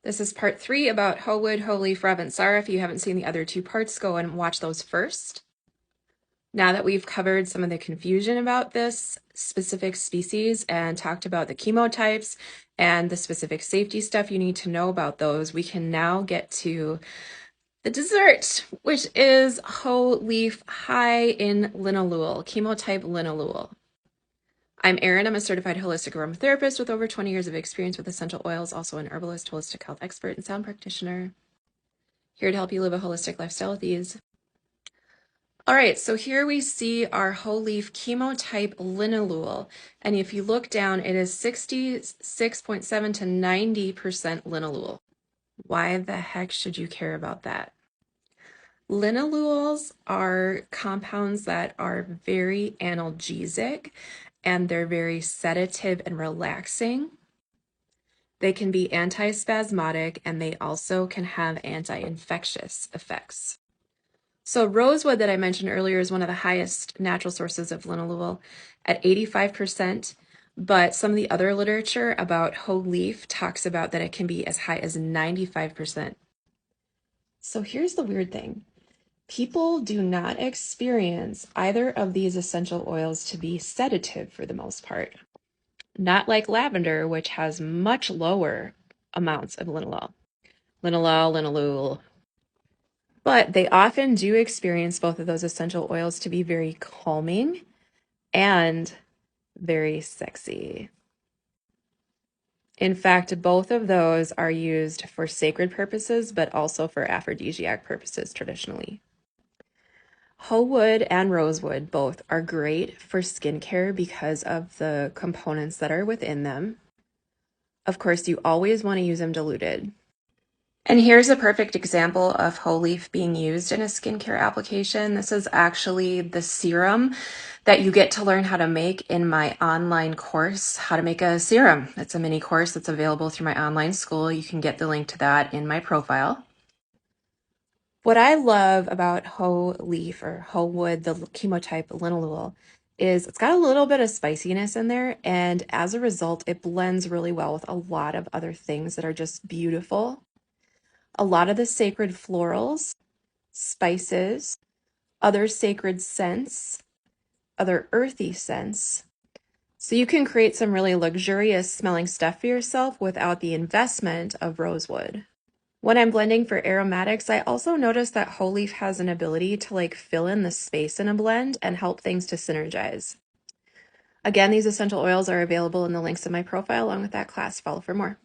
This is part 3 about hoe wood, hoe leaf, Ravensara. If you haven't seen the other 2 parts, go and watch those first. Now that we've covered some of the confusion about this specific species and talked about the chemotypes and the specific safety stuff you need to know about those, we can now get to the dessert, which is hoe leaf high in linalool, chemotype linalool. I'm Erin. I'm a certified holistic aromatherapist with over 20 years of experience with essential oils, also an herbalist, holistic health expert, and sound practitioner. Here to help you live a holistic lifestyle with ease. All right, so here we see our whole leaf chemotype linalool. And if you look down, it is 66.7 to 90% linalool. Why the heck should you care about that? Linalools are compounds that are very analgesic and they're very sedative and relaxing. They can be antispasmodic and they also can have anti-infectious effects. So rosewood that I mentioned earlier is one of the highest natural sources of linalool at 85%, but some of the other literature about hoe leaf talks about that it can be as high as 95%. So here's the weird thing. People do not experience either of these essential oils to be sedative for the most part. Not like lavender, which has much lower amounts of linalool. Linalool. But they often do experience both of those essential oils to be very calming and very sexy. In fact, both of those are used for sacred purposes, but also for aphrodisiac purposes traditionally. Hoe wood and rosewood both are great for skincare because of the components that are within them. Of course, you always want to use them diluted. And here's a perfect example of hoe leaf being used in a skincare application. This is actually the serum that you get to learn how to make in my online course, How to Make a Serum. It's a mini course that's available through my online school. You can get the link to that in my profile. What I love about hoe leaf or hoe wood, the chemotype linalool, is it's got a little bit of spiciness in there, and as a result, it blends really well with a lot of other things that are just beautiful. A lot of the sacred florals, spices, other sacred scents, other earthy scents. So you can create some really luxurious smelling stuff for yourself without the investment of rosewood. When I'm blending for aromatics, I also notice that hoe leaf has an ability to fill in the space in a blend and help things to synergize. Again, these essential oils are available in the links in my profile along with that class. Follow for more.